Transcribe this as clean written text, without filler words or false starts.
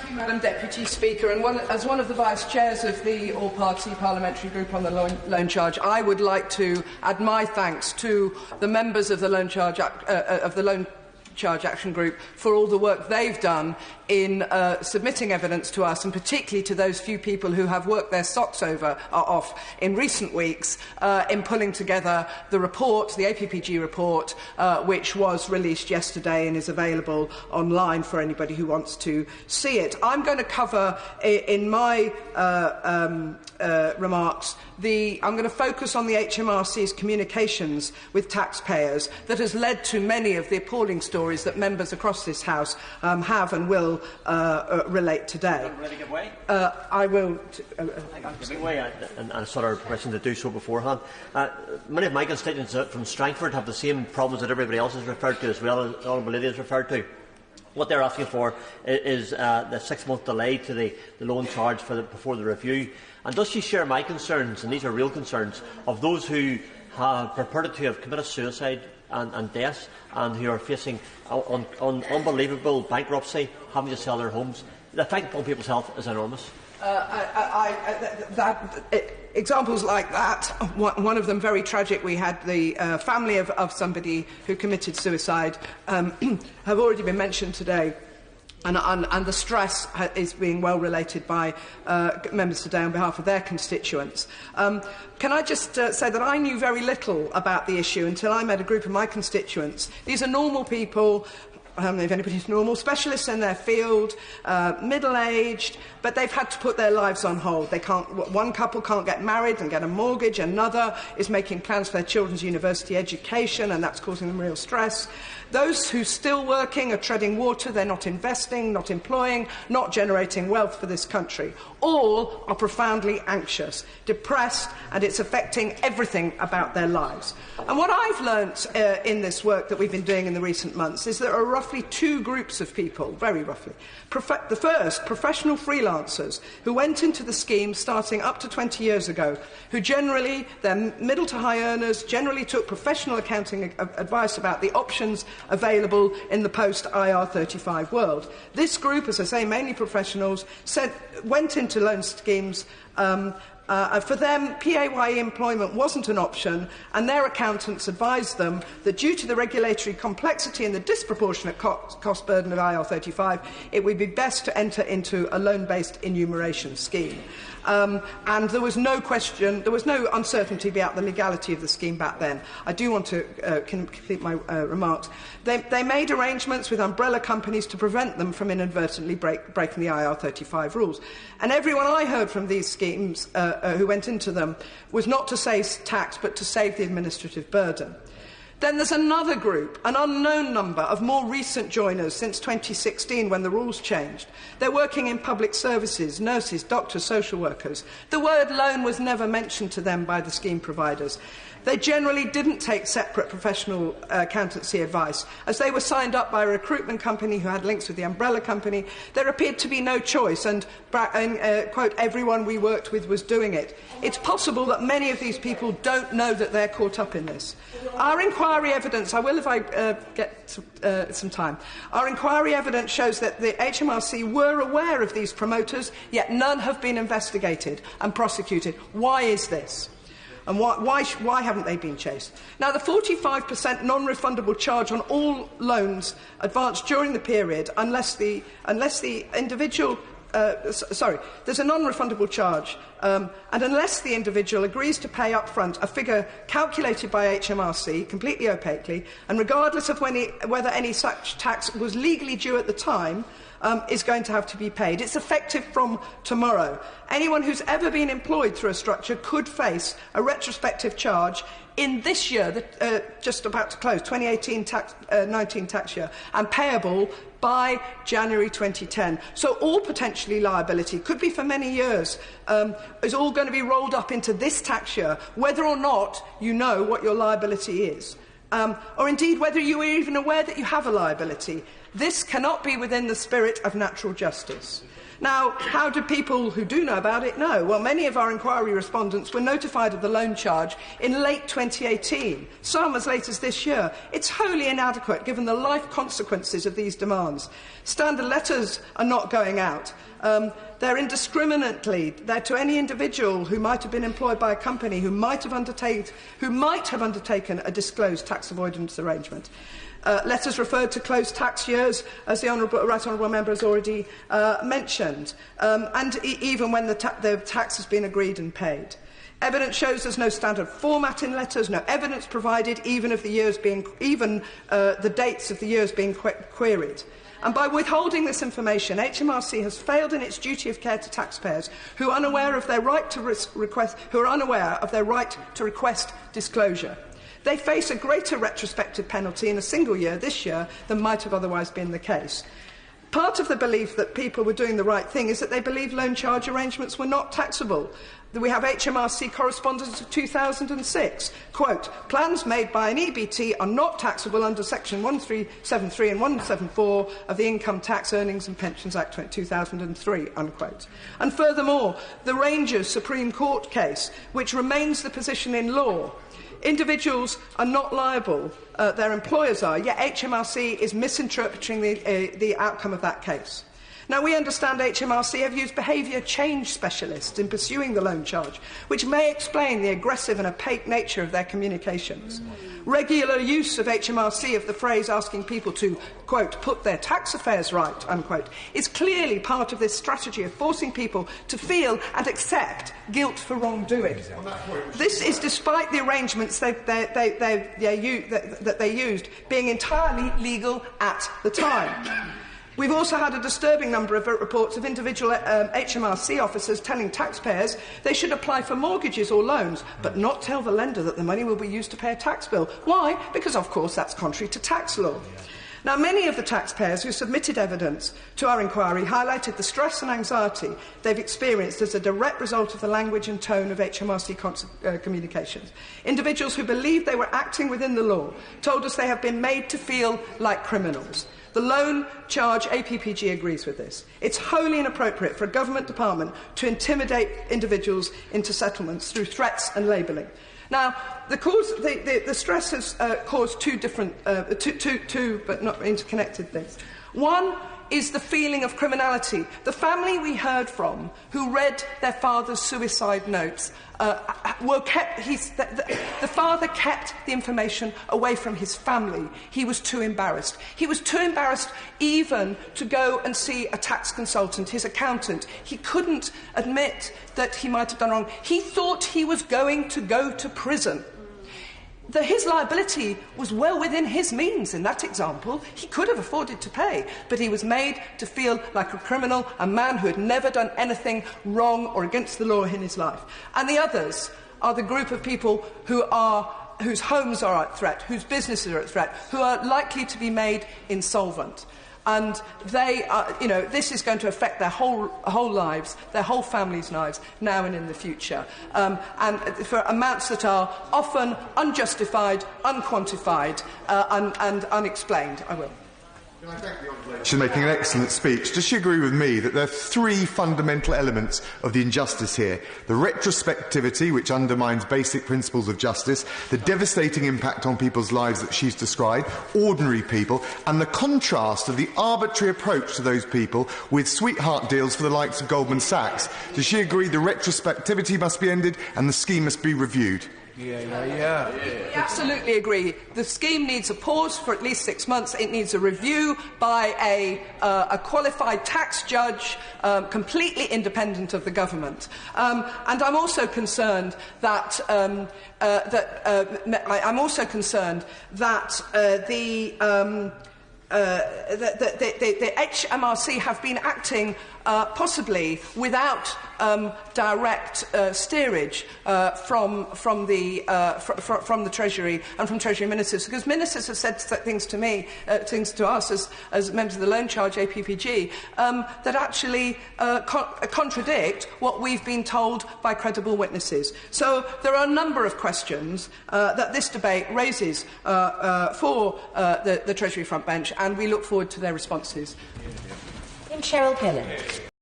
you, Madam Deputy Speaker. And as one of the Vice Chairs of the All-Party Parliamentary Group on the Loan Charge, I would like to add my thanks to the members of the Loan Charge Action Group for all the work they've done in submitting evidence to us, and particularly to those few people who have worked their socks off in recent weeks in pulling together the report, the APPG report, which was released yesterday and is available online for anybody who wants to see it. I'm going to cover in my remarks I'm going to focus on the HMRC's communications with taxpayers that has led to many of the appalling stories that members across this House have and will relate today. I will. Giving way, and a sort of question to do so beforehand. Many of my constituents from Strangford have the same problems that everybody else has referred to, as well as Honourable Lady has referred to. What they're asking for is the 6-month delay to the loan charge before the review. And does she share my concerns, and these are real concerns, of those who have purported to have committed suicide and deaths, and who are facing unbelievable bankruptcy, having to sell their homes? The effect upon people's health is enormous. Examples like that, one of them very tragic. We had the family of somebody who committed suicide, have already been mentioned today. And the stress is being well related by members today on behalf of their constituents. Can I just say that I knew very little about the issue until I met a group of my constituents. These are normal people. I don't know if anybody's normal, specialists in their field, middle-aged, but they've had to put their lives on hold. One couple can't get married and get a mortgage, another is making plans for their children's university education, and that's causing them real stress. Those who are still working are treading water, they're not investing, not employing, not generating wealth for this country. All are profoundly anxious, depressed, and it's affecting everything about their lives. And what I've learnt in this work that we've been doing in the recent months is there are roughly two groups of people, very roughly. The first, professional freelancers who went into the scheme starting up to 20 years ago, who generally, they're middle to high earners, generally took professional accounting advice about the options available in the post-IR35 world. This group, as I say, mainly professionals, went into loan schemes. For them, PAYE employment wasn't an option, and their accountants advised them that due to the regulatory complexity and the disproportionate cost burden of IR35, it would be best to enter into a loan-based enumeration scheme. And there was no question, there was no uncertainty about the legality of the scheme back then. I do want to complete my remarks. They made arrangements with umbrella companies to prevent them from inadvertently breaking the IR35 rules. And everyone I heard from these schemes who went into them was not to save tax, but to save the administrative burden. Then there's another group, an unknown number of more recent joiners since 2016 when the rules changed. They're working in public services, nurses, doctors, social workers. The word loan was never mentioned to them by the scheme providers. They generally didn't take separate professional accountancy advice. As they were signed up by a recruitment company who had links with the umbrella company, there appeared to be no choice, and quote, everyone we worked with was doing it. It's possible that many of these people don't know that they're caught up in this. Our inquiry evidence, I will if I get some time, our inquiry evidence shows that the HMRC were aware of these promoters, yet none have been investigated and prosecuted. Why is this? And why haven't they been chased? Now, the 45% non-refundable charge on all loans advanced during the period, unless the individual... there's a non-refundable charge, and unless the individual agrees to pay up front a figure calculated by HMRC, completely opaquely, and regardless of whether any such tax was legally due at the time, is going to have to be paid. It's effective from tomorrow. Anyone who's ever been employed through a structure could face a retrospective charge in this year, just about to close, 2018-19 tax year, and payable by January 2010. So all potentially liability, could be for many years, is all going to be rolled up into this tax year, whether or not you know what your liability is. Or indeed whether you are even aware that you have a liability. This cannot be within the spirit of natural justice. Now, how do people who do know about it know? Well, many of our inquiry respondents were notified of the loan charge in late 2018, some as late as this year. It's wholly inadequate given the life consequences of these demands. Standard letters are not going out. They're indiscriminately. They're to any individual who might have been employed by a company who might have undertaken a disclosed tax avoidance arrangement. Letters referred to closed tax years, as the Right Honourable Member has already mentioned, and even when the tax has been agreed and paid. Evidence shows there's no standard format in letters, no evidence provided, even of the years being, the dates of the years being queried. And by withholding this information, HMRC has failed in its duty of care to taxpayers who are unaware of their right to request disclosure. They face a greater retrospective penalty in a single year this year than might have otherwise been the case. Part of the belief that people were doing the right thing is that they believe loan charge arrangements were not taxable. We have HMRC correspondence of 2006. Quote, plans made by an EBT are not taxable under Section 1373 and 174 of the Income Tax, Earnings and Pensions Act 2003, unquote. And furthermore, the Rangers Supreme Court case, which remains the position in law. Individuals are not liable, their employers are, yet HMRC is misinterpreting the outcome of that case. Now, we understand HMRC have used behaviour change specialists in pursuing the loan charge, which may explain the aggressive and opaque nature of their communications. Regular use of HMRC of the phrase asking people to, quote, put their tax affairs right, unquote, is clearly part of this strategy of forcing people to feel and accept guilt for wrongdoing. This is despite the arrangements that they used being entirely legal at the time. We've also had a disturbing number of reports of individual HMRC officers telling taxpayers they should apply for mortgages or loans, but not tell the lender that the money will be used to pay a tax bill. Why? Because, of course, that's contrary to tax law. Now, many of the taxpayers who submitted evidence to our inquiry highlighted the stress and anxiety they've experienced as a direct result of the language and tone of HMRC communications. Individuals who believed they were acting within the law told us they have been made to feel like criminals. The loan charge APPG agrees with this. It's wholly inappropriate for a government department to intimidate individuals into settlements through threats and labelling. Now, the stress has caused two but not interconnected things. One is the feeling of criminality. The family we heard from, who read their father's suicide notes, the father kept the information away from his family. He was too embarrassed. He was too embarrassed even to go and see a tax consultant, his accountant. He couldn't admit that he might have done wrong. He thought he was going to go to prison. His liability was well within his means in that example. He could have afforded to pay, but he was made to feel like a criminal, a man who had never done anything wrong or against the law in his life. And the others are the group of people whose homes are at threat, whose businesses are at threat, who are likely to be made insolvent. And they are, this is going to affect their whole lives, their whole families' lives, now and in the future. And for amounts that are often unjustified, unquantified, and unexplained. I will. She's making an excellent speech. Does she agree with me that there are three fundamental elements of the injustice here? The retrospectivity, which undermines basic principles of justice, the devastating impact on people's lives that she's described, ordinary people, and the contrast of the arbitrary approach to those people with sweetheart deals for the likes of Goldman Sachs. Does she agree the retrospectivity must be ended and the scheme must be reviewed? Yeah. We absolutely agree. The scheme needs a pause for at least 6 months. It needs a review by a qualified tax judge, completely independent of the government. And I'm also concerned that the HMRC have been acting possibly without direct steerage from the Treasury and from Treasury ministers, because ministers have said things to me, things to us as members of the loan charge APPG, that actually contradict what we've been told by credible witnesses. So there are a number of questions that this debate raises for the Treasury front bench, and we look forward to their responses. Cheryl Gillen.